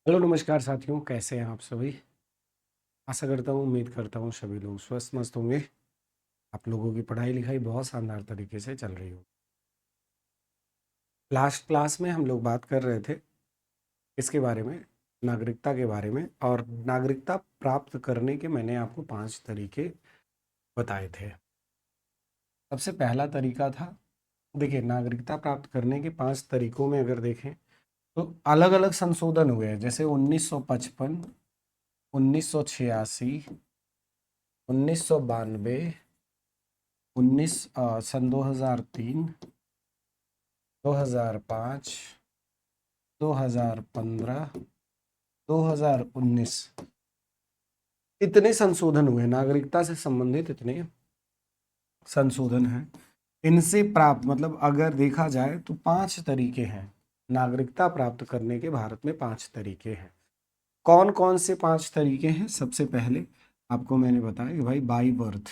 Hello नमस्कार साथियों, कैसे हैं आप सभी। आशा करता हूँ, उम्मीद करता हूँ सभी लोग स्वस्थ मस्त होंगे। आप लोगों की पढ़ाई लिखाई बहुत शानदार तरीके से चल रही हो। लास्ट क्लास में हम लोग बात कर रहे थे इसके बारे में, नागरिकता के बारे में। और नागरिकता प्राप्त करने के मैंने आपको 5 तरीके बताए थे। सबसे पहला तरीका था, देखिए नागरिकता प्राप्त करने के 5 तरीकों में अगर देखें तो अलग अलग संशोधन हुए हैं। जैसे 1955, 1986, 1992, सन 2003, 2005, 2015, 2019, इतने संशोधन हुए। नागरिकता से संबंधित इतने संशोधन हैं। इनसे प्राप्त मतलब अगर देखा जाए तो 5 तरीके हैं नागरिकता प्राप्त करने के। भारत में 5 तरीके हैं। कौन कौन से 5 तरीके हैं? सबसे पहले आपको मैंने बताया कि भाई बाई बर्थ,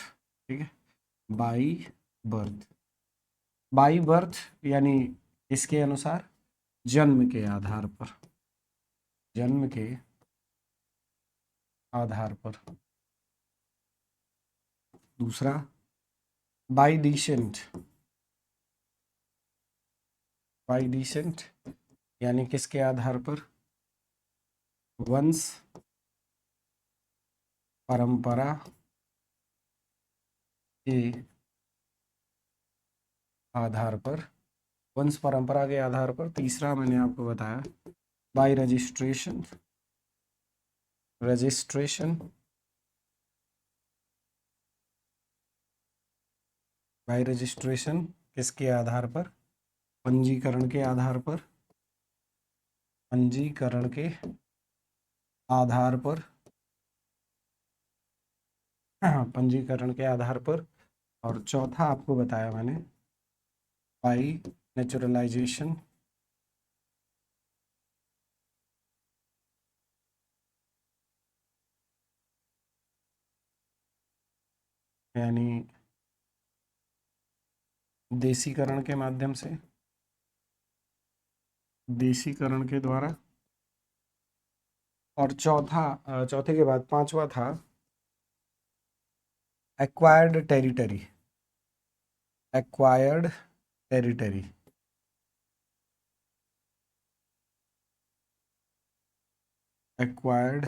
ठीक है, बाई बर्थ। बाई बर्थ यानी इसके अनुसार जन्म के आधार पर, जन्म के आधार पर। दूसरा बाई डिसेंट, बाई डिसेंट यानी किसके आधार पर? वंश परंपरा के आधार पर, वंश परंपरा के आधार पर। तीसरा मैंने आपको बताया by registration, registration by registration किसके आधार पर? पंजीकरण के आधार पर, पंजीकरण के आधार पर, पंजीकरण के आधार पर। और चौथा आपको बताया मैंने बाई नेचुरलाइजेशन, यानी देसीकरण के माध्यम से, देसीकरण के द्वारा। और चौथे के बाद पांचवा था acquired territory, acquired territory, acquired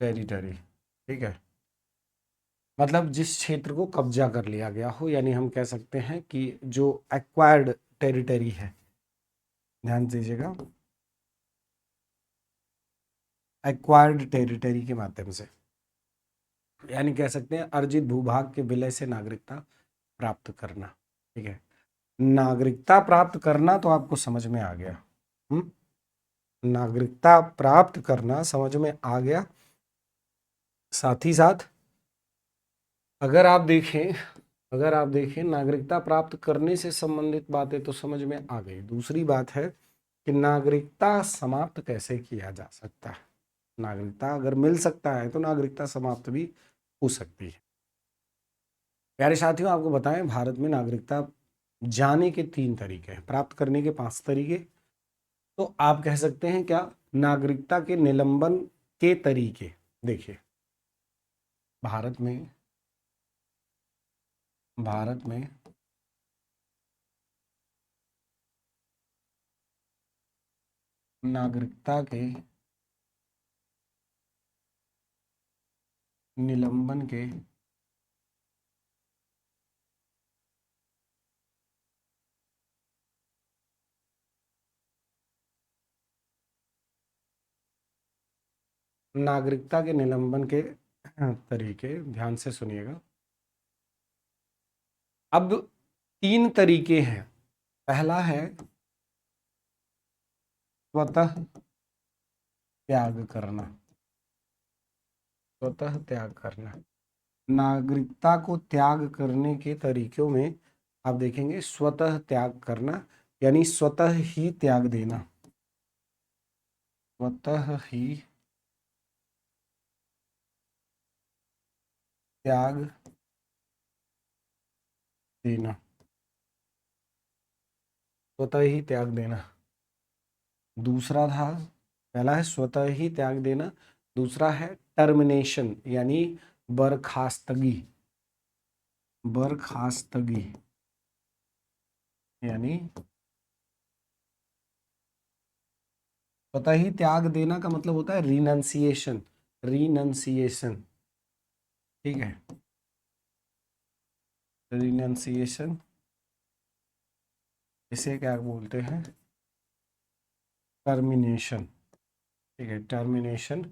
territory, ठीक है। मतलब जिस क्षेत्र को कब्जा कर लिया गया हो, यानी हम कह सकते हैं कि जो एक्वायर्ड टेरिटरी है, ध्यान दीजिएगा, एक्वायर्ड टेरिटरी के माध्यम से, यानी कह सकते हैं अर्जित भूभाग के विलय से नागरिकता प्राप्त करना, ठीक है। नागरिकता प्राप्त करना तो आपको समझ में आ गया। नागरिकता प्राप्त करना समझ में आ गया। साथ ही साथ अगर आप देखें, अगर आप देखें नागरिकता प्राप्त करने से संबंधित बातें तो समझ में आ गई। दूसरी बात है कि नागरिकता समाप्त कैसे किया जा सकता है। नागरिकता अगर मिल सकता है तो नागरिकता समाप्त भी हो सकती है। प्यारे साथियों, आपको बताएं भारत में नागरिकता जाने के 3 तरीके हैं, प्राप्त करने के 5 तरीके। तो आप कह सकते हैं क्या, नागरिकता के निलंबन के तरीके। देखिए भारत में, भारत में नागरिकता के निलंबन के नागरिकता के निलंबन के तरीके ध्यान से सुनिएगा। अब 3 तरीके हैं। पहला है स्वतः त्याग करना, स्वतः त्याग करना। नागरिकता को त्याग करने के तरीकों में आप देखेंगे स्वतः त्याग करना, यानी स्वतः ही त्याग देना, स्वतः ही त्याग देना। स्वतः ही त्याग देना। दूसरा था, पहला है स्वतः ही त्याग देना, दूसरा है टर्मिनेशन यानी बर्खास्तगी। बर्खास्तगी यानी स्वतः ही त्याग देना का मतलब होता है रिनंसिएशन। रिनंसिएशन, ठीक है, रिनंसिएशन इसे क्या बोलते हैं, टर्मिनेशन। ठीक है, टर्मिनेशन।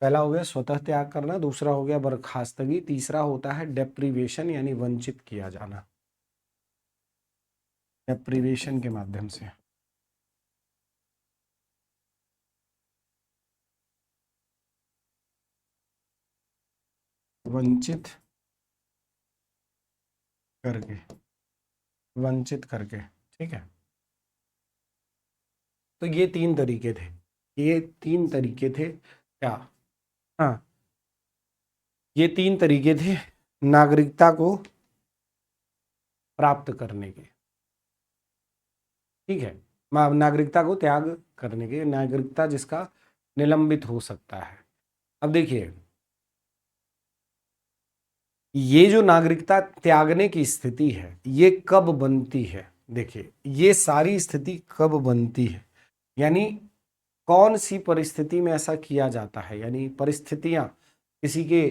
पहला हो गया स्वतः त्याग करना, दूसरा हो गया बर्खास्तगी, तीसरा होता है डेप्रीवेशन यानी वंचित किया जाना, डेप्रीवेशन के माध्यम से। वंचित करके, वंचित करके, ठीक है। तो ये तीन तरीके थे, ये तीन तरीके थे क्या, हाँ, ये तीन तरीके थे नागरिकता को प्राप्त करने के, ठीक है, नागरिकता को त्याग करने के, नागरिकता जिसका निलंबित हो सकता है। अब देखिए, ये जो नागरिकता त्यागने की स्थिति है ये कब बनती है, देखिए ये सारी स्थिति कब बनती है, यानी कौन सी परिस्थिति में ऐसा किया जाता है, यानी परिस्थितियां, किसी के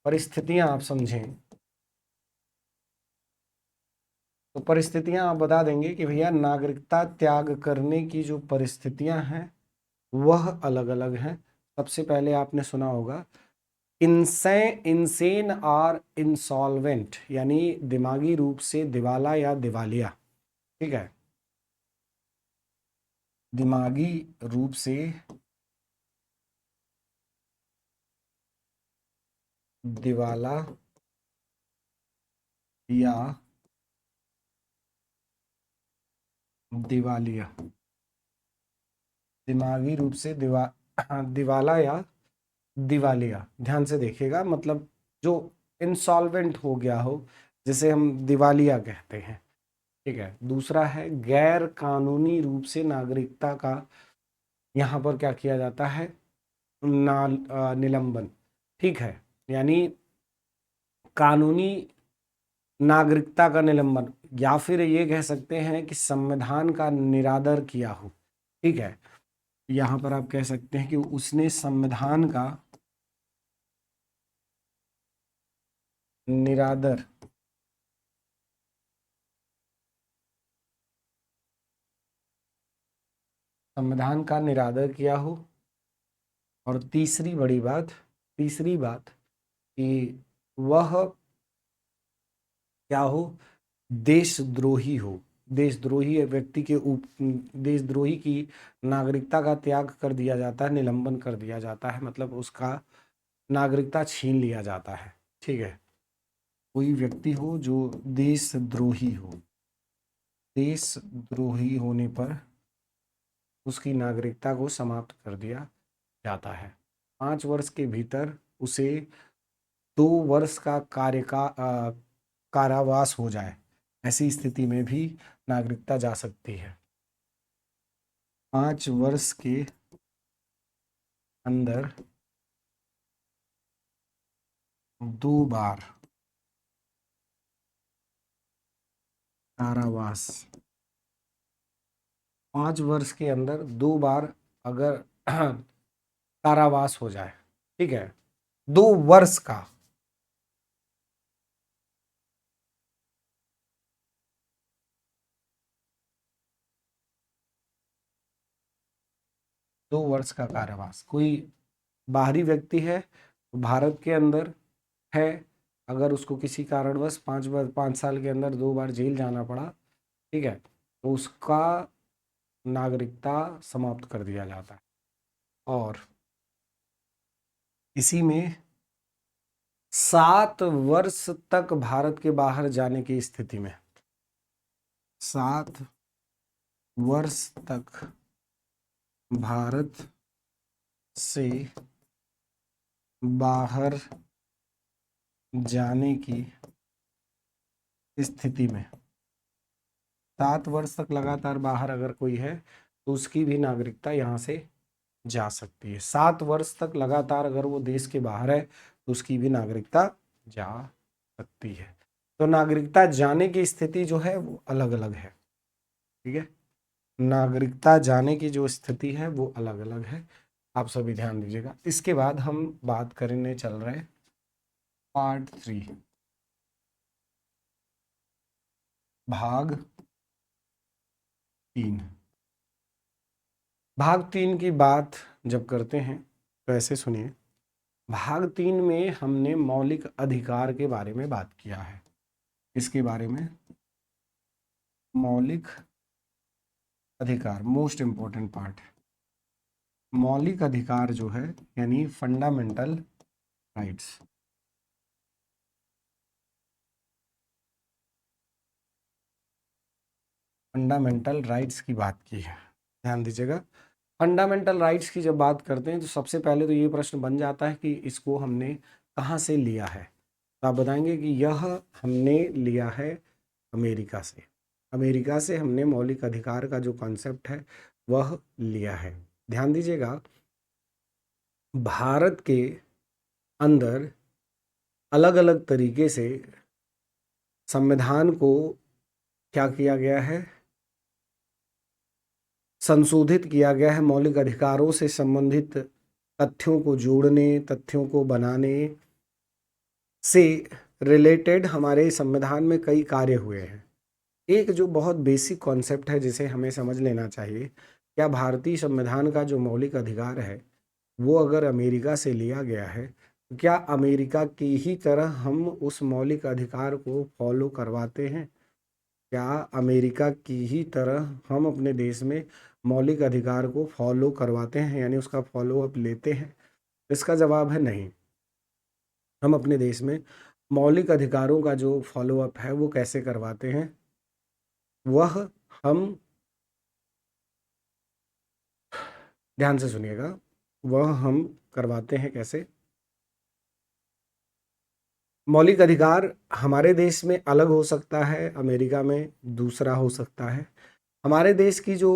परिस्थितियां आप समझें तो परिस्थितियां आप बता देंगे कि भैया नागरिकता त्याग करने की जो परिस्थितियां हैं वह अलग अलग हैं। सबसे पहले आपने सुना होगा इंसेन और इंसॉल्वेंट यानी दिमागी रूप से दिवाला या दिवालिया, ठीक है, दिमागी रूप से दिवाला या दिवालिया, दिमागी रूप से दिवाला या दिवालिया, ध्यान से देखिएगा, मतलब जो इंसॉल्वेंट हो गया हो जिसे हम दिवालिया कहते हैं, ठीक है। दूसरा है गैर कानूनी रूप से नागरिकता का यहाँ पर क्या किया जाता है, निलंबन, ठीक है, यानी कानूनी नागरिकता का निलंबन, या फिर ये कह सकते हैं कि संविधान का निरादर किया हो, ठीक है, यहाँ पर आप कह सकते हैं कि उसने संविधान का निरादर, संविधान का निरादर किया हो। और तीसरी बड़ी बात, तीसरी बात कि वह क्या हो, देशद्रोही हो, देशद्रोही व्यक्ति के देशद्रोही की नागरिकता का त्याग कर दिया जाता है, निलंबन कर दिया जाता है, मतलब उसका नागरिकता छीन लिया जाता है, ठीक है। कोई व्यक्ति हो जो देशद्रोही हो, देशद्रोही होने पर उसकी नागरिकता को समाप्त कर दिया जाता है। 5 वर्ष के भीतर उसे 2 वर्ष का कारावास हो जाए, ऐसी स्थिति में भी नागरिकता जा सकती है। 5 वर्ष के अंदर 2 बार कारावास, 5 वर्ष के अंदर 2 बार अगर कारावास हो जाए, ठीक है, 2 वर्ष का, 2 वर्ष का कारावास, कोई बाहरी व्यक्ति है भारत के अंदर है, अगर उसको किसी कारणवश 5 साल के अंदर 2 बार जेल जाना पड़ा, ठीक है, तो उसका नागरिकता समाप्त कर दिया जाता है। और इसी में 7 वर्ष तक भारत के बाहर जाने की स्थिति में, 7 वर्ष तक भारत से बाहर जाने की स्थिति में 7 वर्ष तक लगातार बाहर अगर कोई है तो उसकी भी नागरिकता यहाँ से जा सकती है। 7 वर्ष तक लगातार अगर वो देश के बाहर है तो उसकी भी नागरिकता जा सकती है। तो नागरिकता जाने की स्थिति जो है वो अलग अलग है, ठीक है। नागरिकता जाने की जो स्थिति है वो अलग अलग है, आप सभी ध्यान दीजिएगा। इसके बाद हम बात करने चल रहे हैं पार्ट 3, भाग 3। भाग 3 की बात जब करते हैं तो ऐसे सुनिए, भाग 3 में हमने मौलिक अधिकार के बारे में बात किया है। इसके बारे में मौलिक अधिकार मोस्ट इंपॉर्टेंट पार्ट है। मौलिक अधिकार जो है यानी फंडामेंटल राइट्स, फंडामेंटल राइट्स की बात की है, ध्यान दीजिएगा। फंडामेंटल राइट्स की जब बात करते हैं तो सबसे पहले तो ये प्रश्न बन जाता है कि इसको हमने कहाँ से लिया है। तो आप बताएंगे कि यह हमने लिया है अमेरिका से। अमेरिका से हमने मौलिक अधिकार का जो कॉन्सेप्ट है वह लिया है। ध्यान दीजिएगा, भारत के अंदर अलग अलग तरीके से संविधान को क्या किया गया है, संशोधित किया गया है। मौलिक अधिकारों से संबंधित तथ्यों को जोड़ने, तथ्यों को बनाने से रिलेटेड हमारे संविधान में कई कार्य हुए हैं। एक जो बहुत बेसिक कॉन्सेप्ट है जिसे हमें समझ लेना चाहिए, क्या भारतीय संविधान का जो मौलिक अधिकार है वो अगर अमेरिका से लिया गया है तो क्या अमेरिका की ही तरह हम उस मौलिक अधिकार को फॉलो करवाते हैं? क्या अमेरिका की ही तरह हम अपने देश में मौलिक अधिकार को फॉलो करवाते हैं, यानी उसका फॉलो अप लेते हैं? इसका जवाब है नहीं। हम अपने देश में मौलिक अधिकारों का जो फॉलो अप है वो कैसे करवाते हैं, वह हम ध्यान से सुनिएगा, वह हम करवाते हैं कैसे। मौलिक अधिकार हमारे देश में अलग हो सकता है, अमेरिका में दूसरा हो सकता है। हमारे देश की जो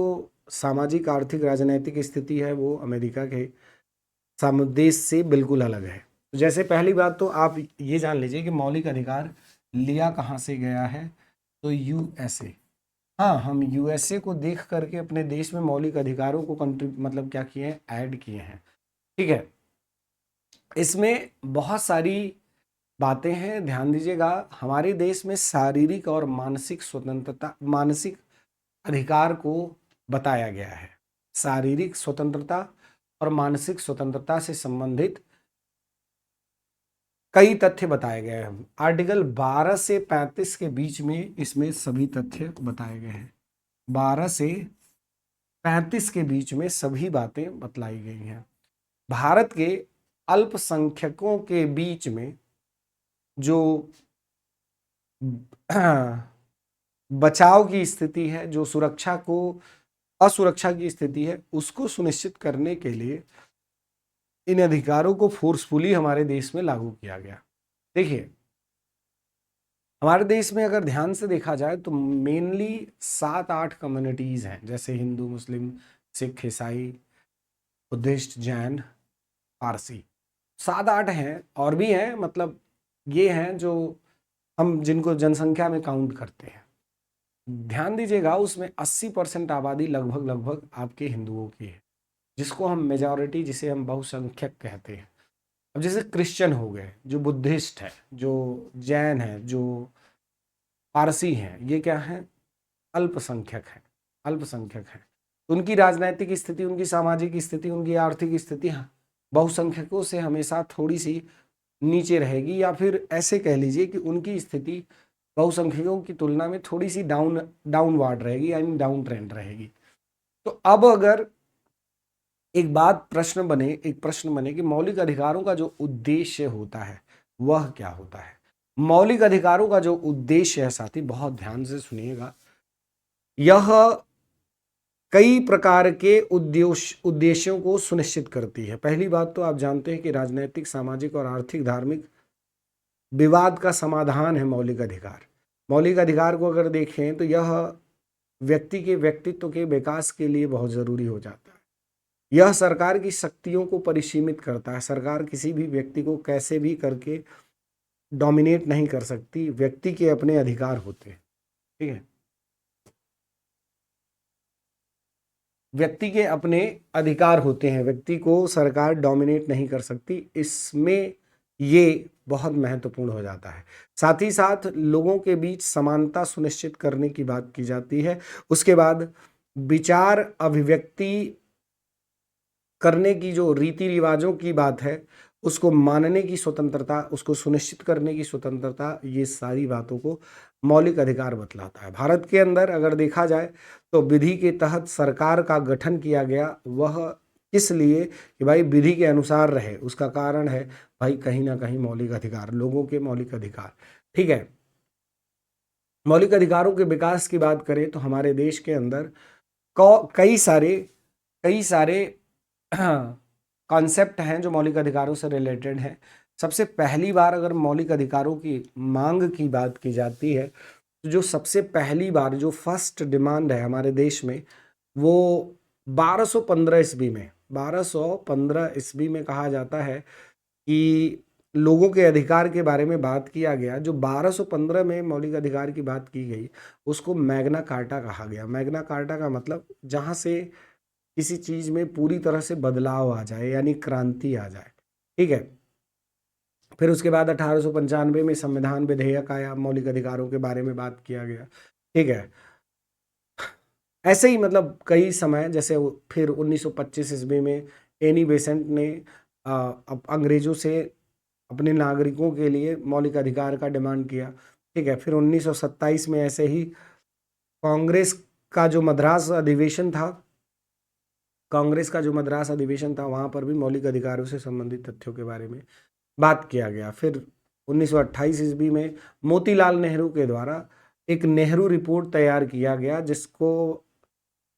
सामाजिक आर्थिक राजनैतिक स्थिति है वो अमेरिका के देश से बिल्कुल अलग है। तो जैसे पहली बात तो आप ये जान लीजिए कि मौलिक अधिकार लिया कहाँ से गया है, तो यूएसए। हाँ, हम यूएसए को देख करके अपने देश में मौलिक अधिकारों को मतलब क्या किए हैं, ऐड किए हैं, ठीक है। इसमें बहुत सारी बातें हैं, ध्यान दीजिएगा। हमारे देश में शारीरिक और मानसिक स्वतंत्रता, मानसिक अधिकार को बताया गया है। शारीरिक स्वतंत्रता और मानसिक स्वतंत्रता से संबंधित कई तथ्य बताए गए हैं। आर्टिकल 12 से 35 के बीच में इसमें सभी तथ्य बताए गए हैं। 12 से 35 के बीच में सभी बातें बतलाई गई हैं। भारत के अल्पसंख्यकों के बीच में जो बचाव की स्थिति है, जो सुरक्षा को असुरक्षा की स्थिति है, उसको सुनिश्चित करने के लिए इन अधिकारों को फोर्सफुली हमारे देश में लागू किया गया। देखिए, हमारे देश में अगर ध्यान से देखा जाए तो मेनली 7-8 कम्युनिटीज हैं, जैसे हिंदू, मुस्लिम, सिख, ईसाई, बुद्धिस्ट, जैन, पारसी। 7-8 हैं, और भी हैं, मतलब ये हैं जो हम जिनको जनसंख्या में काउंट करते हैं। ध्यान दीजिएगा, उसमें 80% आबादी लगभग आपके हिंदुओं की है, जिसको हम मेजॉरिटी, जिसे हम बहुसंख्यक कहते हैं। अब जैसे क्रिश्चियन हो गए, जो बुद्धिस्ट है, जो जैन है, जो पारसी हैं, ये क्या हैं, अल्पसंख्यक हैं, अल्पसंख्यक हैं। उनकी राजनीतिक स्थिति, उनकी सामाजिक स्थिति, उनकी आर्थिक स्थिति बहुसंख्यकों से हमेशा थोड़ी सी नीचे रहेगी, या फिर ऐसे कह लीजिए कि उनकी स्थिति बहुसंख्यकों की तुलना में थोड़ी सी डाउनवार्ड रहेगी, यानी डाउन ट्रेंड रहेगी। तो अब अगर एक प्रश्न बने कि मौलिक अधिकारों का जो उद्देश्य होता है वह क्या होता है। मौलिक अधिकारों का जो उद्देश्य है, साथी बहुत ध्यान से सुनिएगा, यह कई प्रकार के उद्देश्यों को सुनिश्चित करती है। पहली बात तो आप जानते हैं कि राजनीतिक, सामाजिक और आर्थिक, धार्मिक विवाद का समाधान है मौलिक अधिकार। मौलिक अधिकार को अगर देखें तो यह व्यक्ति के व्यक्तित्व के विकास के लिए बहुत जरूरी हो जाता है। यह सरकार की शक्तियों को परिसीमित करता है। सरकार किसी भी व्यक्ति को कैसे भी करके डोमिनेट नहीं कर सकती। व्यक्ति के अपने अधिकार होते हैं, ठीक है, व्यक्ति के अपने अधिकार होते हैं, व्यक्ति को सरकार डोमिनेट नहीं कर सकती। इसमें ये बहुत महत्वपूर्ण हो जाता है। साथ ही साथ लोगों के बीच समानता सुनिश्चित करने की बात की जाती है। उसके बाद विचार अभिव्यक्ति करने की जो रीति रिवाजों की बात है, उसको मानने की स्वतंत्रता, उसको सुनिश्चित करने की स्वतंत्रता, ये सारी बातों को मौलिक अधिकार बतलाता है। भारत के अंदर अगर देखा जाए तो विधि के तहत सरकार का गठन किया गया, वह किस लिए कि भाई विधि के अनुसार रहे। उसका कारण है भाई कहीं ना कहीं मौलिक अधिकार, लोगों के मौलिक अधिकार, ठीक है। मौलिक अधिकारों के विकास की बात करें तो हमारे देश के अंदर कई सारे कॉन्सेप्ट हैं जो मौलिक अधिकारों से रिलेटेड हैं। सबसे पहली बार अगर मौलिक अधिकारों की मांग की बात की जाती है तो जो सबसे पहली बार जो फर्स्ट डिमांड है हमारे देश में, वो 1215 ईस्वी में कहा जाता है कि लोगों के अधिकार के बारे में बात किया गया। जो 1215 में मौलिक अधिकार की बात की गई उसको मैग्ना कार्टा कहा गया। मैग्ना कार्टा का मतलब जहाँ से किसी चीज में पूरी तरह से बदलाव आ जाए, यानी क्रांति आ जाए, ठीक है। फिर उसके बाद 1895 में संविधान विधेयक आया, मौलिक अधिकारों के बारे में बात किया गया, ठीक है। ऐसे ही मतलब कई समय, जैसे फिर 1925 ईस्वी में एनी बेसेंट ने अंग्रेजों से अपने नागरिकों के लिए मौलिक अधिकार का डिमांड किया, ठीक है। फिर 1927 में ऐसे ही कांग्रेस का जो मद्रास अधिवेशन था, वहां पर भी मौलिक अधिकारों से संबंधित तथ्यों के बारे में बात किया गया। फिर 1928 ईस्वी में मोतीलाल नेहरू के द्वारा एक नेहरू रिपोर्ट तैयार किया गया, जिसको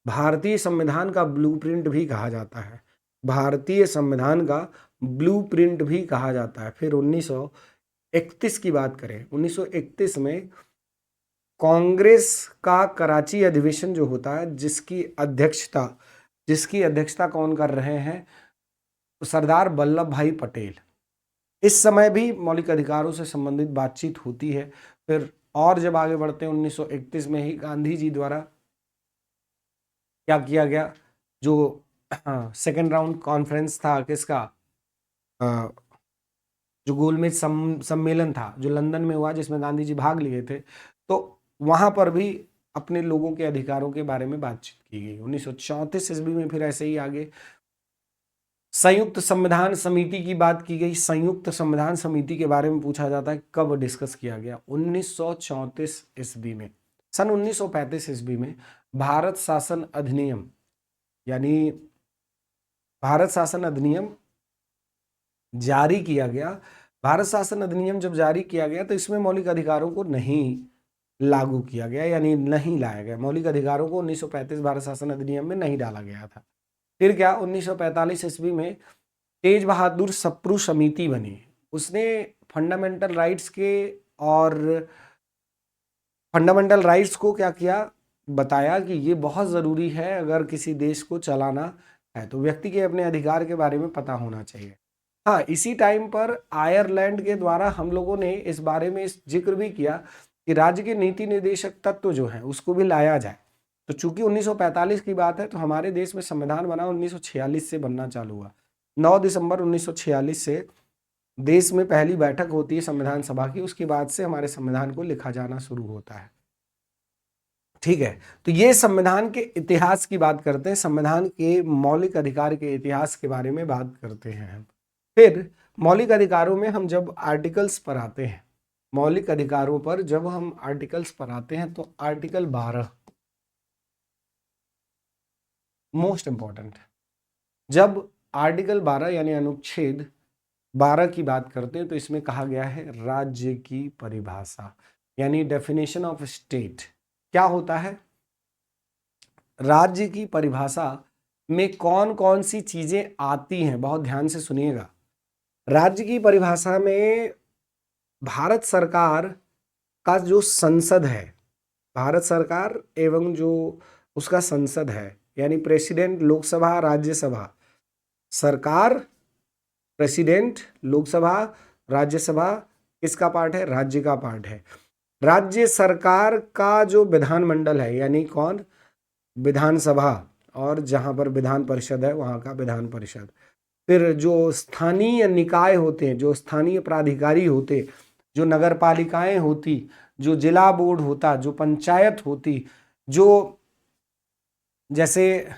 भारतीय संविधान का ब्लूप्रिंट भी कहा जाता है। भारतीय संविधान का ब्लूप्रिंट भी कहा जाता है। फिर 1931 की बात करें, 1931 में कांग्रेस का कराची अधिवेशन जो होता है, जिसकी अध्यक्षता कौन कर रहे हैं? सरदार वल्लभ भाई पटेल। इस समय भी मौलिक अधिकारों से संबंधित बातचीत होती है। फिर और जब आगे बढ़ते हैं 1931 में ही गांधी जी द्वारा क्या किया गया, जो सेकेंड राउंड कॉन्फ्रेंस था किसका, जो गोलमेज सम्मेलन था जो लंदन में हुआ, जिसमें गांधी जी भाग लिए थे, तो वहां पर भी अपने लोगों के अधिकारों के बारे में बातचीत की गई। 1934 ईस्वी में फिर ऐसे ही आगे संयुक्त संविधान समिति की बात की गई। संयुक्त संविधान समिति के बारे में पूछा जाता है कब डिस्कस किया गया, 1934 ईस्वी में। सन 1935 ईस्वी में भारत शासन अधिनियम, यानी भारत शासन अधिनियम जारी किया गया। भारत शासन अधिनियम जब जारी किया गया तो इसमें मौलिक अधिकारों को नहीं लागू किया गया, यानी नहीं लाया गया। मौलिक अधिकारों को 1935 भारत शासन अधिनियम में नहीं डाला गया था। फिर क्या, 1945 ईस्वी में तेज बहादुर सप्रू समिति बनी। उसने फंडामेंटल राइट्स को क्या किया, बताया कि ये बहुत ज़रूरी है। अगर किसी देश को चलाना है तो व्यक्ति के अपने अधिकार के बारे में पता होना चाहिए। हाँ, इसी टाइम पर आयरलैंड के द्वारा हम लोगों ने इस बारे में जिक्र भी किया कि राज्य के नीति निर्देशक तत्व जो है उसको भी लाया जाए। तो चूंकि 1945 की बात है तो हमारे देश में संविधान बना 1946 से बनना चालू हुआ। 9 दिसंबर 1946 से देश में पहली बैठक होती है संविधान सभा की। उसके बाद से हमारे संविधान को लिखा जाना शुरू होता है, ठीक है। तो ये संविधान के इतिहास की बात करते हैं, संविधान के मौलिक अधिकार के इतिहास के बारे में बात करते हैं। फिर मौलिक अधिकारों में हम जब आर्टिकल्स पर आते हैं, मौलिक अधिकारों पर जब हम आर्टिकल्स पर आते हैं तो आर्टिकल 12 मोस्ट इंपॉर्टेंट है। जब आर्टिकल 12 यानी अनुच्छेद 12 की बात करते हैं तो इसमें कहा गया है राज्य की परिभाषा, यानी डेफिनेशन ऑफ स्टेट। क्या होता है? राज्य की परिभाषा में कौन कौन सी चीजें आती हैं, बहुत ध्यान से सुनिएगा। राज्य की परिभाषा में भारत सरकार का जो संसद है, भारत सरकार एवं जो उसका संसद है, यानी प्रेसिडेंट, लोकसभा, राज्यसभा। सरकार, प्रेसिडेंट, लोकसभा, राज्यसभा किसका पार्ट है? राज्य का पार्ट है। राज्य सरकार का जो विधानमंडल है, यानी कौन? विधानसभा, और जहां पर विधान परिषद है वहां का विधान परिषद। फिर जो स्थानीय निकाय होते हैं, जो स्थानीय प्राधिकारी होते, जो नगर पालिकाएं होती, जो जिला बोर्ड होता, जो पंचायत होती, जो जैसे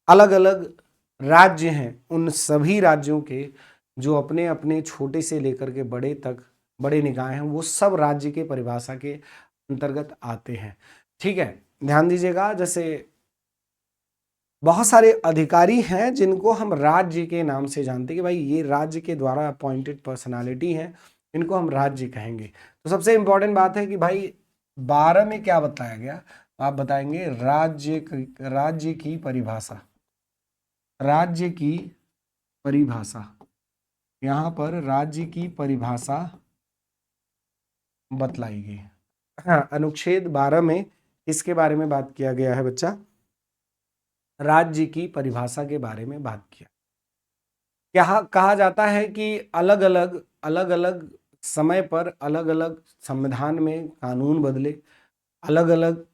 अलग अलग राज्य हैं, उन सभी राज्यों के जो अपने अपने छोटे से लेकर के बड़े तक बड़े निकाय हैं, वो सब राज्य के परिभाषा के अंतर्गत आते हैं। ठीक है, ध्यान दीजिएगा। जैसे बहुत सारे अधिकारी हैं जिनको हम राज्य के नाम से जानते हैं कि भाई ये राज्य के द्वारा अपॉइंटेड पर्सनालिटी हैं, इनको हम राज्य कहेंगे। तो सबसे इंपॉर्टेंट बात है कि भाई 12 में क्या बताया गया, आप बताएंगे राज्य की परिभाषा। राज्य की परिभाषा, यहाँ पर राज्य की परिभाषा बतलाई गई। हाँ, अनुच्छेद 12 में इसके बारे में बात किया गया है बच्चा, राज्य की परिभाषा के बारे में बात किया। क्या कहा जाता है कि अलग अलग समय पर अलग अलग संविधान में कानून बदले, अलग अलग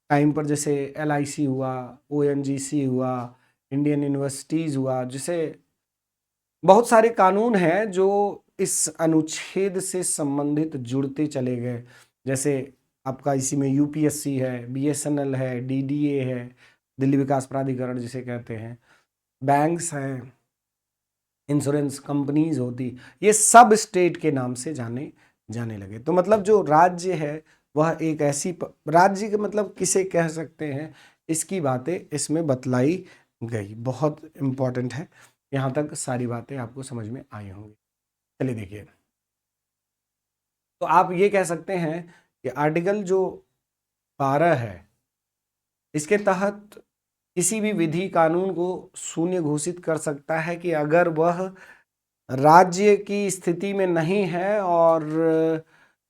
टाइम पर, जैसे LIC हुआ, ONGC हुआ, इंडियन यूनिवर्सिटीज हुआ, जिसे बहुत सारे कानून हैं जो इस अनुच्छेद से संबंधित जुड़ते चले गए। जैसे आपका इसी में UPSC है, BSNL है, DDA है, दिल्ली विकास प्राधिकरण जिसे कहते हैं, बैंक्स हैं, इंश्योरेंस कंपनीज होती, ये सब स्टेट के नाम से जाने लगे। तो मतलब जो राज्य है वह एक ऐसी राज्य के मतलब किसे कह सकते हैं, इसकी बातें इसमें बतलाई गई। बहुत इंपॉर्टेंट है, यहाँ तक सारी बातें आपको समझ में आई होंगी। चलिए देखिए, तो आप ये कह सकते हैं कि आर्टिकल जो 12 है, इसके तहत किसी भी विधि कानून को शून्य घोषित कर सकता है कि अगर वह राज्य की स्थिति में नहीं है और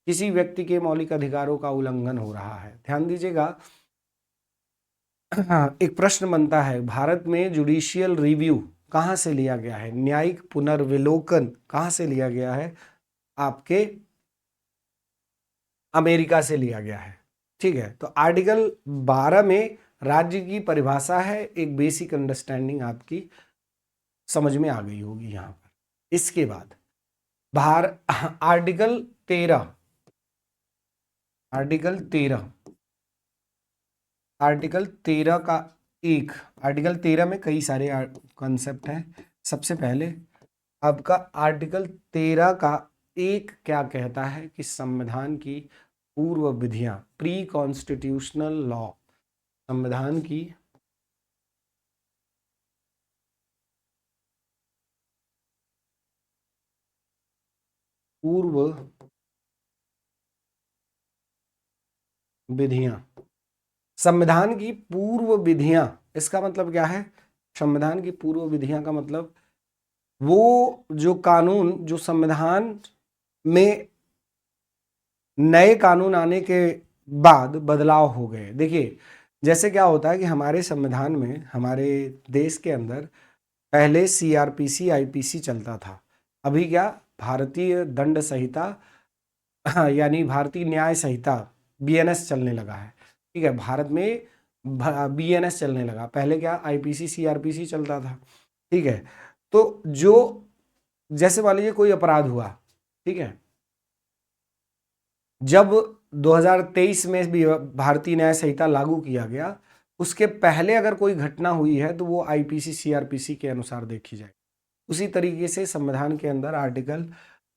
किसी व्यक्ति के मौलिक अधिकारों का उल्लंघन हो रहा है। ध्यान दीजिएगा, एक प्रश्न बनता है, भारत में जुडिशियल रिव्यू कहाँ से लिया गया है, न्यायिक पुनर्विलोकन कहाँ से लिया गया है? आपके अमेरिका से लिया गया है। ठीक है, तो आर्टिकल 12 में राज्य की परिभाषा है, एक बेसिक अंडरस्टैंडिंग आपकी समझ में आ गई होगी यहाँ पर। इसके बाद आर्टिकल 13, आर्टिकल 13, आर्टिकल 13 का एक, आर्टिकल 13 में कई सारे कॉन्सेप्ट हैं। सबसे पहले आपका आर्टिकल 13 का एक क्या कहता है कि संविधान की पूर्व विधियां, प्री कॉन्स्टिट्यूशनल लॉ, संविधान की पूर्व विधियां, संविधान की पूर्व विधियां, इसका मतलब क्या है? संविधान की पूर्व विधियां का मतलब वो जो कानून जो संविधान में नए कानून आने के बाद बदलाव हो गए। देखिए, जैसे क्या होता है कि हमारे संविधान में, हमारे देश के अंदर पहले CRPC IPC चलता था। अभी क्या, भारतीय दंड संहिता यानी भारतीय न्याय संहिता BNS चलने लगा है। ठीक है, भारत में BNS चलने लगा। पहले क्या, IPC CRPC चलता था। ठीक है, तो जो जैसे मान लीजिए कोई अपराध हुआ, ठीक है, जब 2023 में भी भारतीय न्याय संहिता लागू किया गया, उसके पहले अगर कोई घटना हुई है तो वो IPC CRPC के अनुसार देखी जाए। उसी तरीके से संविधान के अंदर आर्टिकल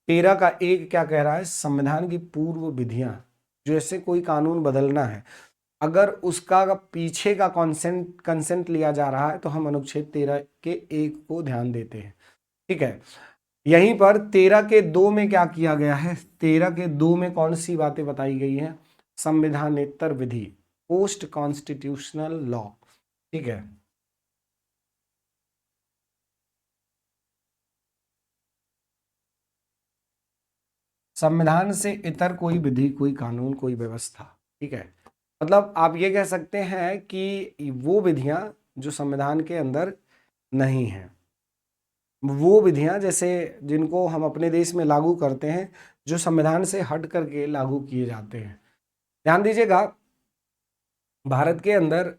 13 का एक क्या कह रहा है, संविधान की पूर्व विधियां, जैसे कोई कानून बदलना है, अगर उसका पीछे का कंसेंट लिया जा रहा है तो हम अनुच्छेद 13 के एक को ध्यान देते हैं। ठीक है, यहीं पर 13 के 2 में क्या किया गया है, 13 के 2 में कौन सी बातें बताई गई हैं? संविधानेतर विधि, पोस्ट कॉन्स्टिट्यूशनल लॉ। ठीक है, संविधान से इतर कोई विधि, कोई कानून, कोई व्यवस्था ठीक है, मतलब आप ये कह सकते हैं कि वो विधियां जो संविधान के अंदर नहीं हैं, वो विधियां जैसे जिनको हम अपने देश में लागू करते हैं, जो संविधान से हट करके लागू किए जाते हैं। ध्यान दीजिएगा, भारत के अंदर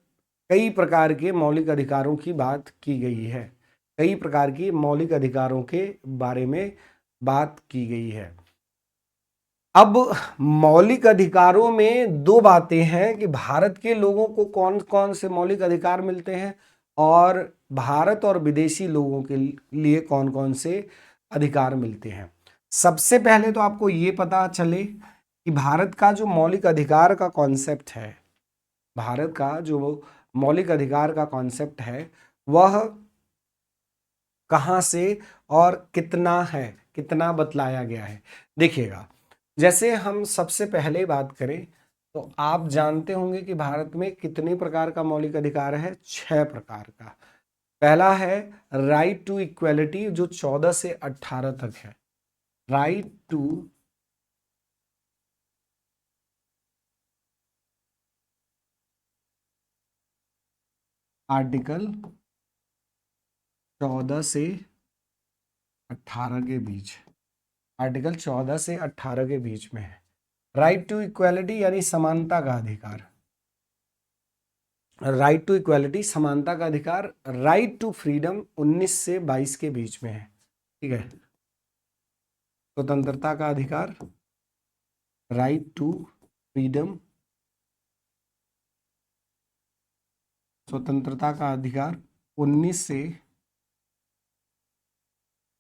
कई प्रकार के मौलिक अधिकारों की बात की गई है, कई प्रकार की मौलिक अधिकारों के बारे में बात की गई है। अब मौलिक अधिकारों में दो बातें हैं कि भारत के लोगों को कौन कौन से मौलिक अधिकार मिलते हैं और भारत और विदेशी लोगों के लिए कौन कौन से अधिकार मिलते हैं। सबसे पहले तो आपको ये पता चले कि भारत का जो मौलिक अधिकार का कॉन्सेप्ट है, भारत का जो मौलिक अधिकार का कॉन्सेप्ट है वह कहाँ से और कितना है, कितना बतलाया गया है। देखिएगा, जैसे हम सबसे पहले बात करें तो आप जानते होंगे कि भारत में कितने प्रकार का मौलिक अधिकार है, 6 प्रकार का। पहला है राइट टू इक्वलिटी, जो 14 से 18 तक है। राइट टू आर्टिकल 14 से 18 के बीच, आर्टिकल 14 से 18 के बीच में है। राइट टू इक्वलिटी यानी समानता का अधिकार, राइट टू इक्वलिटी समानता का अधिकार। राइट टू फ्रीडम 19 से 22 के बीच में है। ठीक है, स्वतंत्रता का अधिकार, राइट टू फ्रीडम, स्वतंत्रता का अधिकार 19 से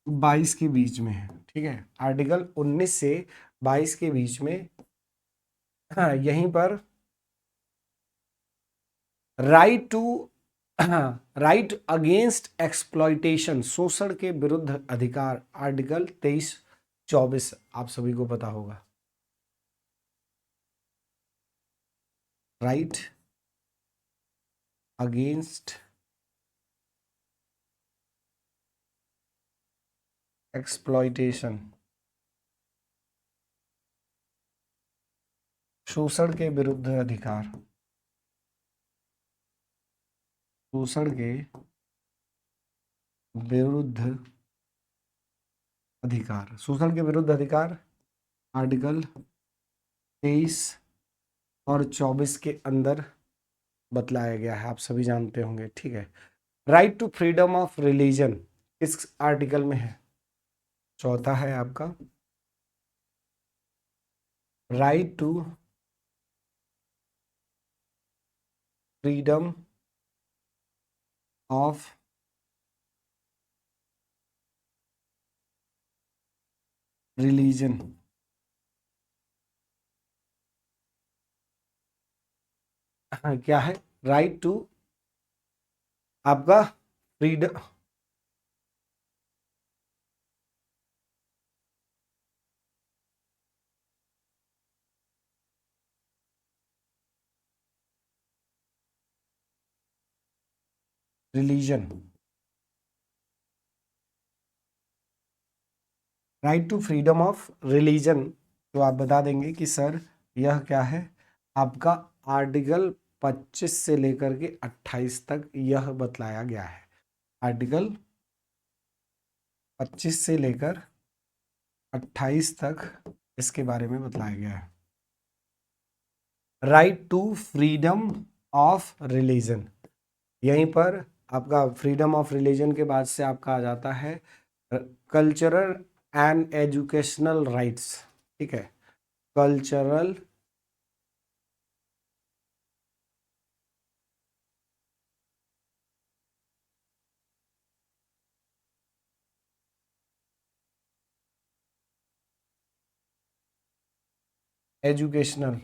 22 के बीच में है। ठीक है, आर्टिकल 19 से 22 के बीच में, हाँ, यहीं पर right to, right against exploitation, शोषण के विरुद्ध अधिकार, आर्टिकल 23-24 आप सभी को पता होगा। राइट अगेंस्ट एक्सप्लॉइटेशन, शोषण के विरुद्ध अधिकार, शोषण के विरुद्ध अधिकार, शोषण के विरुद्ध अधिकार आर्टिकल 23 और 24 के अंदर बतलाया गया है, आप सभी जानते होंगे। ठीक है, right to freedom of religion किस आर्टिकल में है? चौथा है आपका, right to freedom of religion, क्या है? राइट टू आपका freedom, religion, right to freedom of religion. तो आप बता देंगे कि सर यह क्या है? आपका आर्टिकल 25 से लेकर के 28 तक यह बतलाया गया है। आर्टिकल 25 से लेकर 28 तक इसके बारे में बतलाया गया है। Right to freedom of religion, यहीं पर आपका फ्रीडम ऑफ रिलीजन के बाद से आपका आ जाता है कल्चरल एंड एजुकेशनल राइट्स। ठीक है, कल्चरल एजुकेशनल,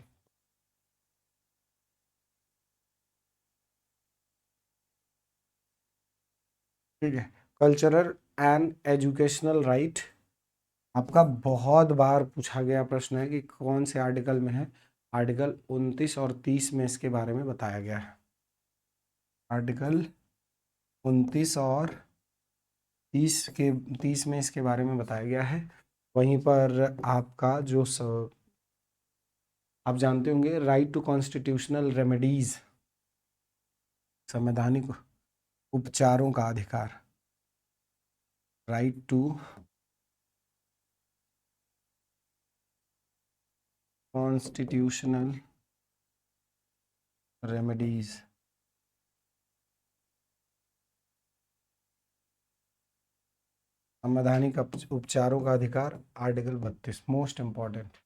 ठीक है, कल्चरल एंड एजुकेशनल राइट आपका बहुत बार पूछा गया प्रश्न है कि कौन से आर्टिकल में है। आर्टिकल 29 और 30 में इसके बारे में बताया गया है। आर्टिकल 29 और 30 में इसके बारे में बताया गया है। वहीं पर आपका जो आप जानते होंगे राइट टू कॉन्स्टिट्यूशनल रेमेडीज, संवैधानिक उपचारों का अधिकार, राइट टू कॉन्स्टिट्यूशनल रेमेडीज, संवैधानिक उपचारों का अधिकार, आर्टिकल 32 मोस्ट इंपॉर्टेंट।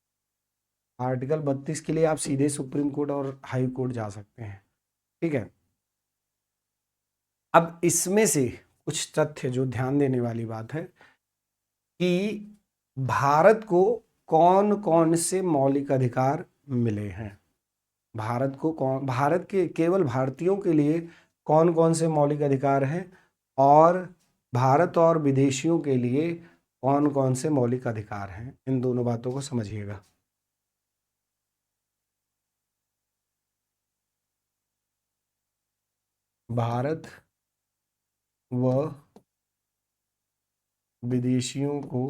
आर्टिकल 32 के लिए आप सीधे सुप्रीम कोर्ट और हाई कोर्ट जा सकते हैं, ठीक है। अब इसमें से कुछ तथ्य जो ध्यान देने वाली बात है कि भारत को कौन कौन से मौलिक अधिकार मिले हैं, भारत के केवल भारतीयों के लिए कौन कौन से मौलिक अधिकार हैं, और भारत और विदेशियों के लिए कौन कौन से मौलिक अधिकार हैं। इन दोनों बातों को समझिएगा। भारत व विदेशियों को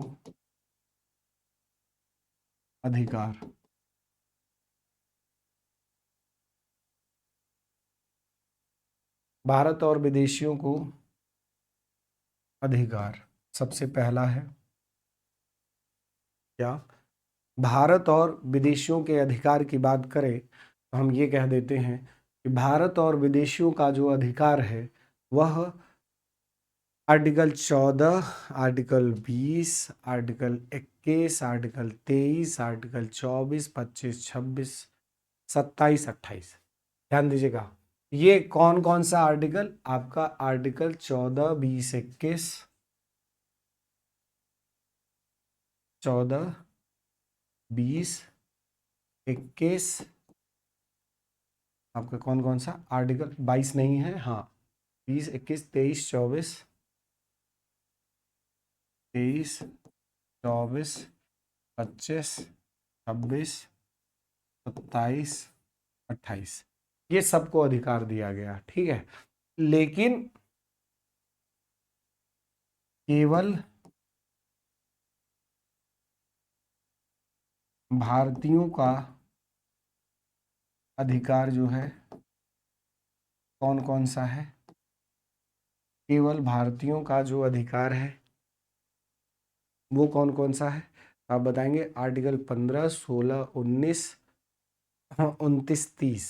अधिकार, भारत और विदेशियों को अधिकार, सबसे पहला है क्या, भारत और विदेशियों के अधिकार की बात करें तो हम ये कह देते हैं कि भारत और विदेशियों का जो अधिकार है वह article 14, article 20, article 21, article 23, article 24, 25, 26, 27, 28। ध्यान दीजिएगा, ये कौन कौन सा आर्टिकल, आपका आर्टिकल 14, 20, 21, 14, 20, 21, आपका कौन कौन सा आर्टिकल 22 नहीं है, हाँ 20, 21, 23, 24, 23, 24, 25, 26, 27, 28, ये सबको अधिकार दिया गया, ठीक है। लेकिन केवल भारतीयों का अधिकार जो है कौन कौन सा है, केवल भारतीयों का जो अधिकार है वो कौन कौन सा है, आप बताएंगे। आर्टिकल 15, 16, 19, 29, 30,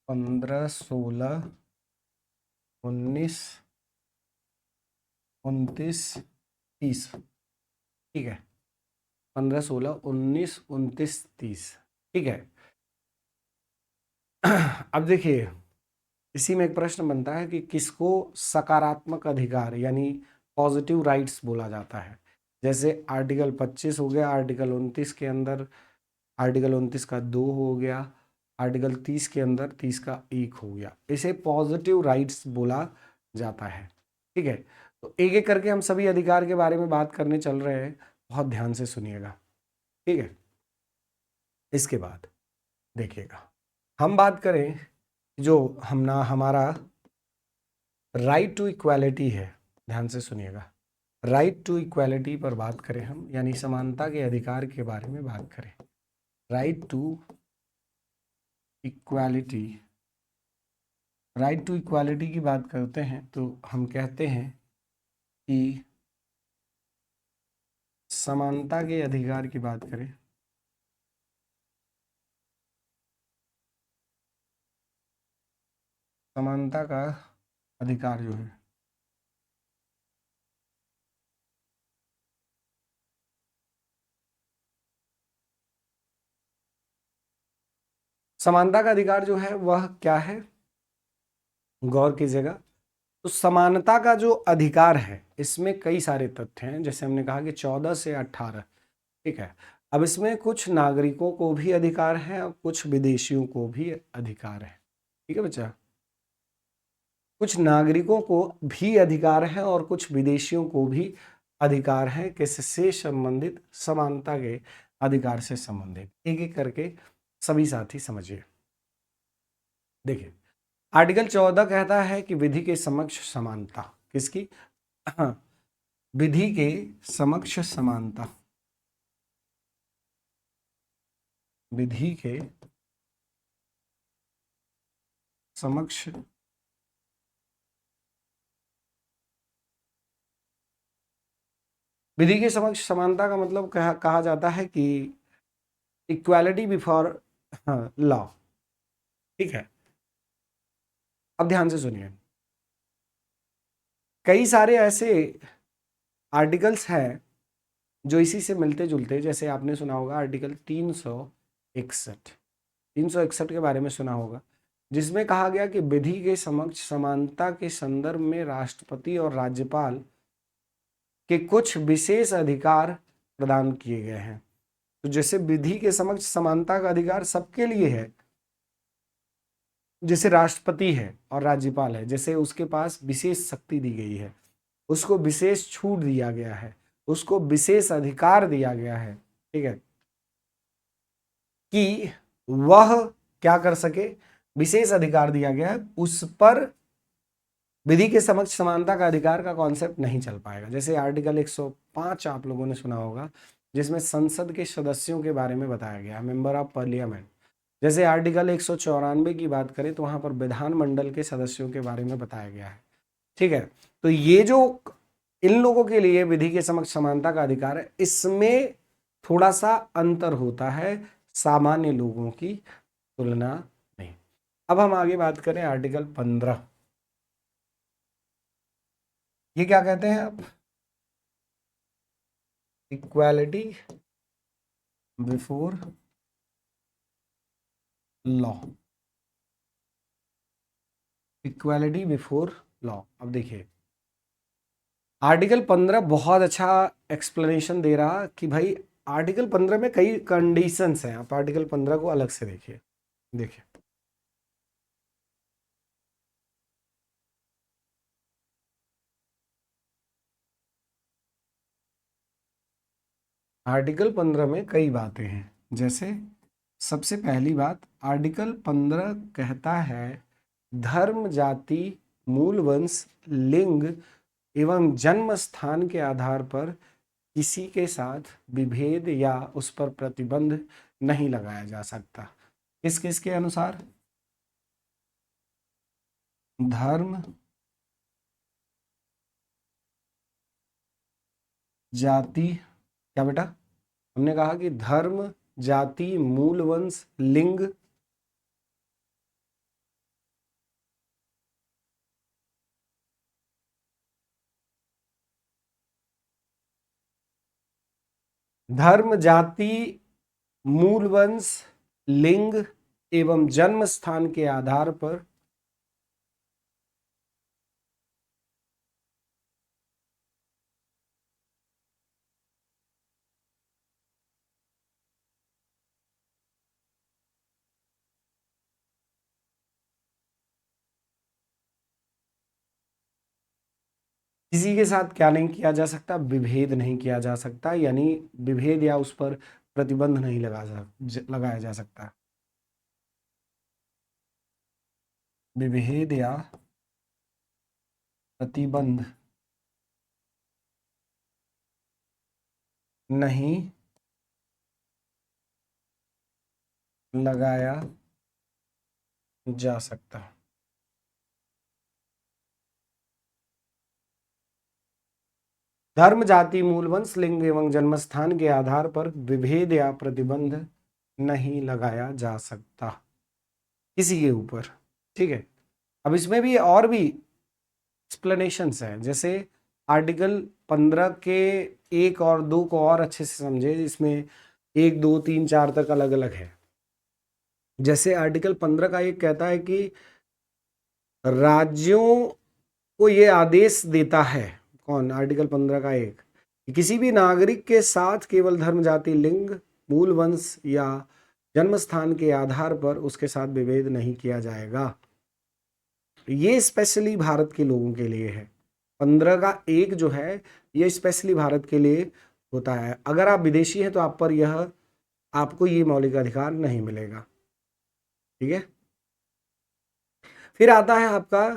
15, 16, 19, 29, 30, ठीक है। 15, 16, 19, 29, 30, ठीक है। अब देखिए, इसी में एक प्रश्न बनता है कि किसको सकारात्मक अधिकार यानी पॉजिटिव राइट्स बोला जाता है। जैसे आर्टिकल 25 हो गया, आर्टिकल 29 के अंदर आर्टिकल 29 का 2 हो गया, आर्टिकल 30 के अंदर 30 का 1 हो गया, इसे पॉजिटिव राइट्स बोला जाता है, ठीक है। तो एक एक करके हम सभी अधिकार के बारे में बात करने चल रहे हैं, बहुत ध्यान से सुनिएगा, ठीक है। इसके बाद देखिएगा, हम बात करें जो हमारा राइट टू इक्वालिटी है, ध्यान से सुनिएगा, राइट टू इक्वालिटी पर बात करें हम, यानी समानता के अधिकार के बारे में बात करें। Right to equality, right to equality की बात करते हैं तो हम कहते हैं कि समानता के अधिकार की बात करें, समानता का अधिकार जो है समानता का अधिकार जो है वह क्या है, गौर कीजिएगा। तो समानता का जो अधिकार है इसमें कई सारे तथ्य हैं, जैसे हमने कहा कि 14 से 18, ठीक है। अब इसमें कुछ नागरिकों को भी अधिकार है और कुछ विदेशियों को भी अधिकार है, ठीक है बच्चा। कुछ नागरिकों को भी अधिकार है और कुछ विदेशियों को भी अधिकार है, किससे संबंधित, समानता के अधिकार से संबंधित। एक एक करके सभी साथी समझिए। देखिए, आर्टिकल 14 कहता है कि विधि के समक्ष समानता, किसकी, विधि के समक्ष समानता, विधि के समक्ष विधि के समक्ष समानता का मतलब कहा जाता है कि इक्वालिटी बिफोर लॉ। ठीक है, अब ध्यान से सुनिए। कई सारे ऐसे आर्टिकल्स हैं जो इसी से मिलते जुलते, जैसे आपने सुना होगा आर्टिकल 361 के बारे में सुना होगा, जिसमें कहा गया कि विधि के समक्ष समानता के संदर्भ में राष्ट्रपति और राज्यपाल के कुछ विशेष अधिकार प्रदान किए गए हैं। तो जैसे विधि के समक्ष समानता का अधिकार सबके लिए है, जैसे राष्ट्रपति है और राज्यपाल है, जैसे उसके पास विशेष शक्ति दी गई है, उसको विशेष छूट दिया गया है, उसको विशेष अधिकार दिया गया है, ठीक है, कि वह क्या कर सके, विशेष अधिकार दिया गया है, उस पर विधि के समक्ष समानता का अधिकार का कॉन्सेप्ट नहीं चल पाएगा। जैसे आर्टिकल 105 आप लोगों ने सुना होगा, जिसमें संसद के सदस्यों के बारे में बताया गया, मेंबर ऑफ पार्लियामेंट। जैसे आर्टिकल 194 की बात करें तो वहां पर विधानमंडल के सदस्यों के बारे में बताया गया है। ठीक है, तो ये जो इन लोगों के लिए विधि के समक्ष समानता का अधिकार है, इसमें थोड़ा सा अंतर होता है सामान्य लोगों की तुलना में। अब हम आगे बात करें आर्टिकल 15। ये क्या कहते हैं आप? Equality before law. Equality before law. अब देखिए, आर्टिकल 15 बहुत अच्छा एक्सप्लेनेशन दे रहा कि भाई आर्टिकल 15 में कई कंडीशंस हैं। आप आर्टिकल 15 को अलग से देखिए। देखिए, आर्टिकल 15 में कई बातें हैं। जैसे सबसे पहली बात, आर्टिकल 15 कहता है धर्म, जाति, मूल वंश, लिंग एवं जन्म स्थान के आधार पर किसी के साथ विभेद या उस पर प्रतिबंध नहीं लगाया जा सकता। किस किस के अनुसार? धर्म, जाति, क्या बेटा हमने कहा कि धर्म, जाति, मूल वंश, लिंग, धर्म, जाति, मूल वंश, लिंग एवं जन्म स्थान के आधार पर किसी के साथ क्या नहीं किया जा सकता? विभेद नहीं किया जा सकता, यानी विभेद या उस पर प्रतिबंध नहीं लगाया जा सकता। विभेद या प्रतिबंध नहीं लगाया जा सकता। धर्म, जाति, मूल वंश, लिंग एवं जन्मस्थान के आधार पर विभेद या प्रतिबंध नहीं लगाया जा सकता किसी के ऊपर। ठीक है, अब इसमें भी और भी एक्सप्लेनेशंस हैं। जैसे आर्टिकल 15 के 1 और 2 को और अच्छे से समझे, इसमें 1, 2, 3, 4 तक अलग अलग है। जैसे आर्टिकल 15 का एक कहता है कि राज्यों को ये आदेश देता है, कौन? आर्टिकल 15 का एक, कि किसी भी नागरिक के साथ केवल धर्म, जाति, लिंग, मूल वंश या जन्म स्थान के आधार पर उसके साथ विभेद नहीं किया जाएगा। ये स्पेशली भारत के लोगों के लिए है। 15 का एक जो है ये स्पेशली भारत के लिए होता है। अगर आप विदेशी हैं तो आप पर यह आपको ये मौलिक अधिकार नहीं मिलेगा। ठीक है, फिर आता है आपका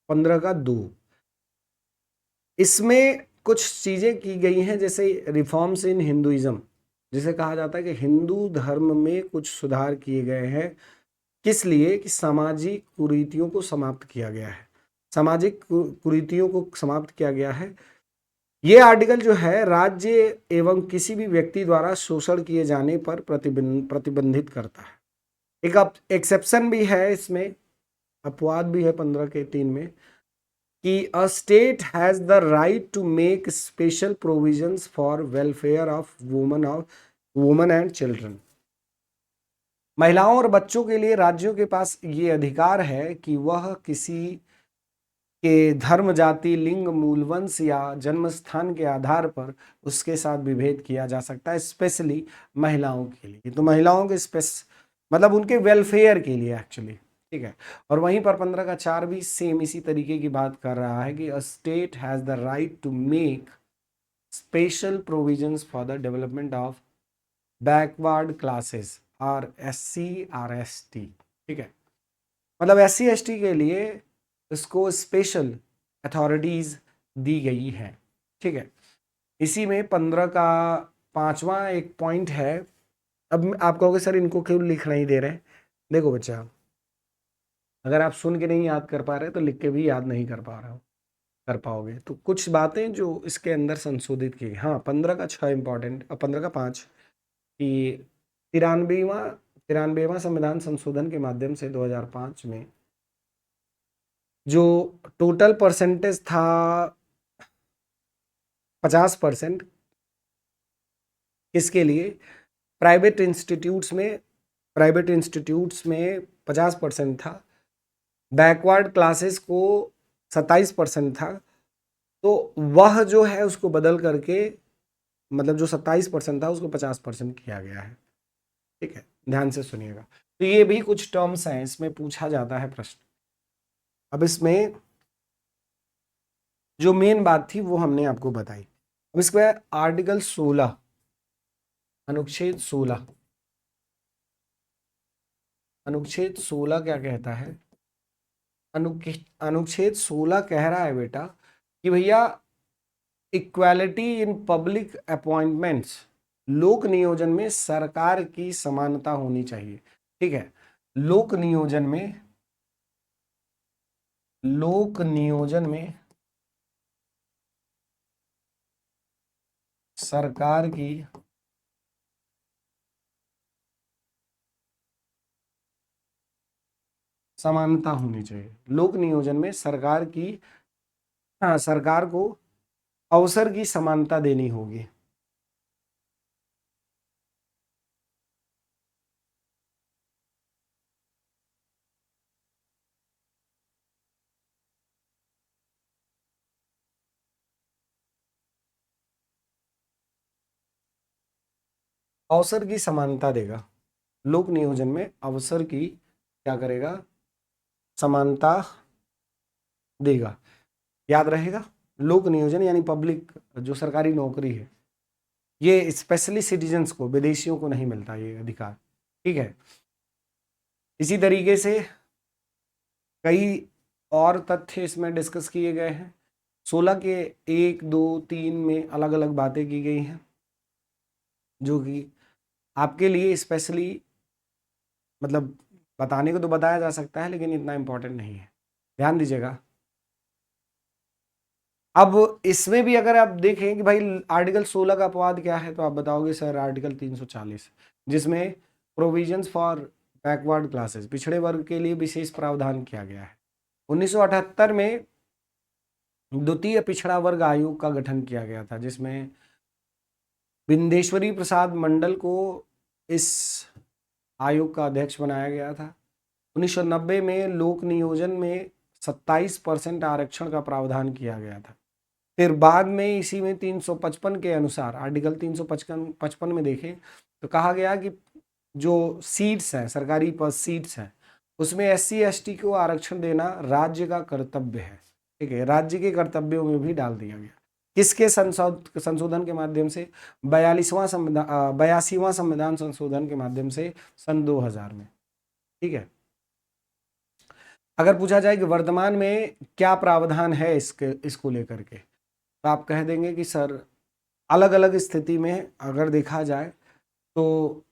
15 का 2। इसमें कुछ चीजें की गई हैं, जैसे रिफॉर्म्स इन हिंदुइज्म। जिसे कहा जाता है कि हिंदू धर्म में कुछ सुधार किए गए हैं। किस लिए? कि सामाजिक कुरीतियों को समाप्त किया गया है। सामाजिक कुरीतियों को समाप्त किया गया है। ये आर्टिकल जो है राज्य एवं किसी भी व्यक्ति द्वारा शोषण किए जाने पर प्रतिबंधित करता है। एक एक्सेप्शन भी है इसमें, अपवाद भी है 15 के 3 में, कि a state has the right to make special provisions for welfare of women and children. महिलाओं और बच्चों के लिए राज्यों के पास ये अधिकार है कि वह किसी के धर्म, जाति, लिंग, मूलवंश या जन्म स्थान के आधार पर उसके साथ विभेद किया जा सकता है, स्पेशली महिलाओं के लिए। तो महिलाओं के मतलब उनके वेलफेयर के लिए एक्चुअली, ठीक है। और वहीं पर 15 का 4 भी सेम इसी तरीके की बात कर रहा है कि a state has the right to make special provisions for the development of backward classes और SC और ST, ठीक है। मतलब SC ST के लिए इसको स्पेशल अथॉरिटीज दी गई है, ठीक है। इसी में 15 का 5वां एक पॉइंट है। अब आप कहोगे सर इनको क्यों लिख नहीं दे रहे? देखो बच्चा, अगर आप सुन के नहीं याद कर पा रहे तो लिख के भी याद नहीं कर पाओगे। तो कुछ बातें जो इसके अंदर संशोधित की गई। हाँ, 15 का 6 इंपॉर्टेंट, और 15 का 5 कि 93वां संविधान संशोधन के माध्यम से 2005 में जो टोटल परसेंटेज था 50%, किसके लिए? प्राइवेट इंस्टीट्यूट्स में 50% था, बैकवर्ड क्लासेस को 27% था। तो वह जो है उसको बदल करके, मतलब जो 27% था उसको 50% किया गया है, ठीक है। ध्यान से सुनिएगा। तो ये भी कुछ टर्म्स हैं, इसमें पूछा जाता है प्रश्न। अब इसमें जो मेन बात थी वो हमने आपको बताई। अब इसके बाद आर्टिकल 16, अनुच्छेद 16, अनुच्छेद 16 क्या कहता है? अनुच्छेद 16 कह रहा है बेटा कि भैया इक्वालिटी इन पब्लिक अपॉइंटमेंट्स, लोक नियोजन में सरकार की समानता होनी चाहिए, ठीक है। लोक नियोजन में सरकार की समानता होनी चाहिए। लोक नियोजन में सरकार की, हाँ, सरकार को अवसर की समानता देनी होगी। अवसर की समानता देगा। लोक नियोजन में अवसर की क्या करेगा? समानता देगा। याद रहेगा, लोक नियोजन यानी पब्लिक, जो सरकारी नौकरी है, ये स्पेशली सिटीजन्स को, विदेशियों को नहीं मिलता ये अधिकार, ठीक है। इसी तरीके से कई और तथ्य इसमें डिस्कस किए गए हैं। 16 के 1, 2, 3 में अलग अलग बातें की गई हैं जो कि आपके लिए स्पेशली, मतलब बताने को तो बताया जा सकता है लेकिन इतना इम्पोर्टेंट नहीं है, ध्यान दीजिएगा। अब इसमें भी अगर आप देखें कि भाई आर्टिकल 16 का अपवाद क्या है, तो आप बताओगे सर आर्टिकल 340, जिसमें प्रोविजंस फॉर बैकवर्ड क्लासेस, पिछड़े वर्ग के लिए विशेष प्रावधान किया गया है। 1978 में द्वितीय पिछड़ा वर्ग आयोग का गठन किया गया था, जिसमें बिंदेश्वरी प्रसाद मंडल को इस आयोग का अध्यक्ष बनाया गया था। 1990 में लोक नियोजन में 27% आरक्षण का प्रावधान किया गया था। फिर बाद में इसी में 355 के अनुसार, आर्टिकल 355 में देखें तो कहा गया कि जो सीट्स हैं, सरकारी पद सीट्स हैं, उसमें SC ST को आरक्षण देना राज्य का कर्तव्य है, ठीक है। राज्य के कर्तव्यों में भी डाल दिया गया। किसके संशोधन के माध्यम से? 82वां संविधान संशोधन के माध्यम से सन 2000 में, ठीक है। अगर पूछा जाए कि वर्तमान में क्या प्रावधान है इसको लेकर के, तो आप कह देंगे कि सर अलग अलग स्थिति में अगर देखा जाए तो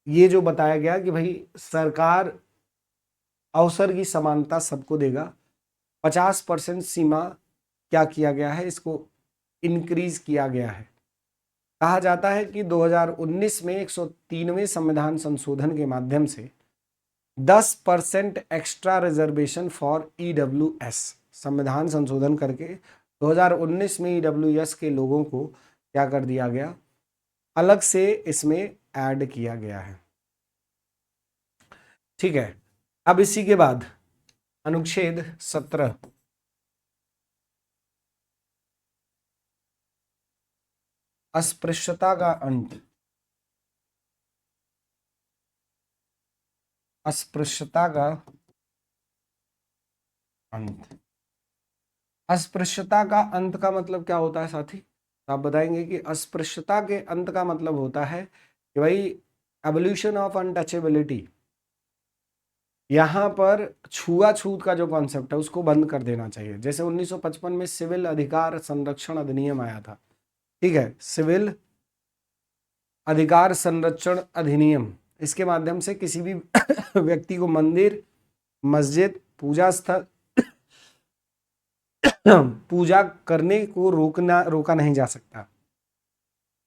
ये जो बताया गया कि भाई सरकार अवसर की समानता सबको देगा, 50% सीमा क्या किया गया है, इसको इंक्रीज किया गया है। कहा जाता है कि 2019 में 103वें संविधान संशोधन के माध्यम से 10% एक्स्ट्रा रिजर्वेशन फॉर ईडब्ल्यूएस, संविधान संशोधन करके 2019 में ईडब्ल्यूएस के लोगों को क्या कर दिया गया, अलग से इसमें ऐड किया गया है। ठीक है, अब इसी के बाद अनुच्छेद 17, अस्पृश्यता का अंत। अस्पृश्यता का अंत। अस्पृश्यता का अंत का मतलब क्या होता है साथी? आप बताएंगे कि अस्पृश्यता के अंत का मतलब होता है कि भाई एवोल्यूशन ऑफ अनटचेबिलिटी, यहाँ पर छुआछूत का जो कॉन्सेप्ट है उसको बंद कर देना चाहिए। जैसे 1955 में सिविल अधिकार संरक्षण अधिनियम आया था, ठीक है, सिविल अधिकार संरक्षण अधिनियम, इसके माध्यम से किसी भी व्यक्ति को मंदिर, मस्जिद, पूजा स्थल पूजा करने को रोका नहीं जा सकता।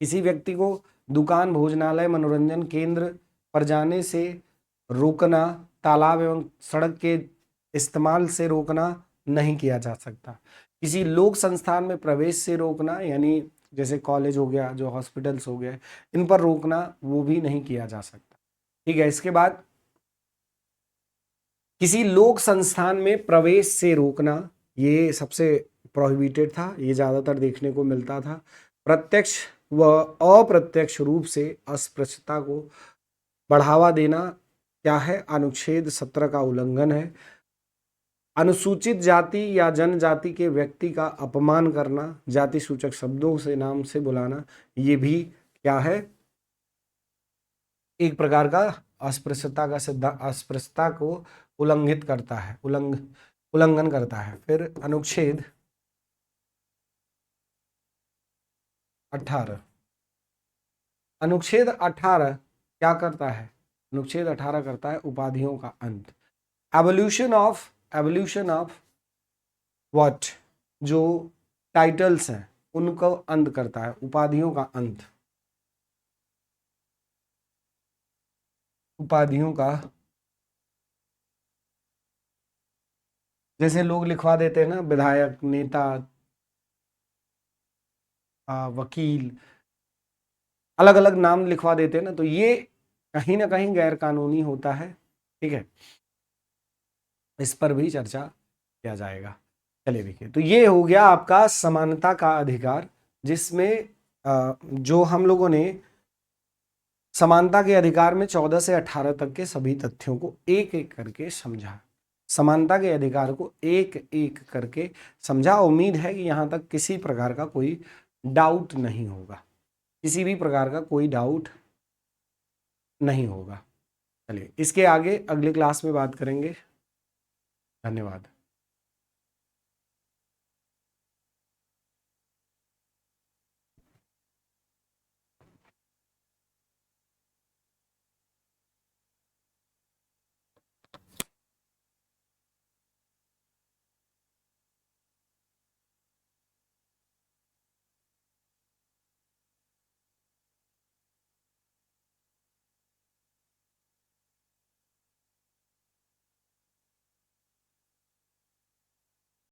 किसी व्यक्ति को दुकान, भोजनालय, मनोरंजन केंद्र पर जाने से रोकना, तालाब एवं सड़क के इस्तेमाल से रोकना नहीं किया जा सकता। किसी लोक संस्थान में प्रवेश से रोकना, यानी जैसे कॉलेज हो गया, जो हॉस्पिटल्स हो गए, इन पर रोकना वो भी नहीं किया जा सकता। ठीक है, इसके बाद किसी लोक संस्थान में प्रवेश से रोकना, ये सबसे प्रोहिबिटेड था, ये ज्यादातर देखने को मिलता था। प्रत्यक्ष व अप्रत्यक्ष रूप से अस्पृश्यता को बढ़ावा देना क्या है, अनुच्छेद 17 का उल्लंघन है। अनुसूचित जाति या जनजाति के व्यक्ति का अपमान करना, जाति सूचक शब्दों से नाम से बुलाना, ये भी क्या है, एक प्रकार का अस्पृश्यता का सिद्धांत, अस्पृश्यता को उल्लंघित करता है, उल्लंघन करता है। फिर अनुच्छेद 18, अनुच्छेद 18 क्या करता है? अनुच्छेद 18 करता है उपाधियों का अंत। एवोल्यूशन ऑफ व्हाट, जो टाइटल्स हैं उनको अंत करता है, उपाधियों का अंत। उपाधियों का, जैसे लोग लिखवा देते हैं ना, विधायक, नेता, वकील, अलग अलग नाम लिखवा देते हैं ना, तो ये कहीं ना कहीं गैर कानूनी होता है। ठीक है, इस पर भी चर्चा किया जाएगा। चलिए देखिए, तो ये हो गया आपका समानता का अधिकार, जिसमें जो हम लोगों ने समानता के अधिकार में 14 से 18 तक के सभी तथ्यों को एक एक करके समझा। समानता के अधिकार को एक एक करके समझा। उम्मीद है कि यहाँ तक किसी प्रकार का कोई डाउट नहीं होगा, किसी भी प्रकार का कोई डाउट नहीं होगा। चलिए इसके आगे अगले क्लास में बात करेंगे। धन्यवाद।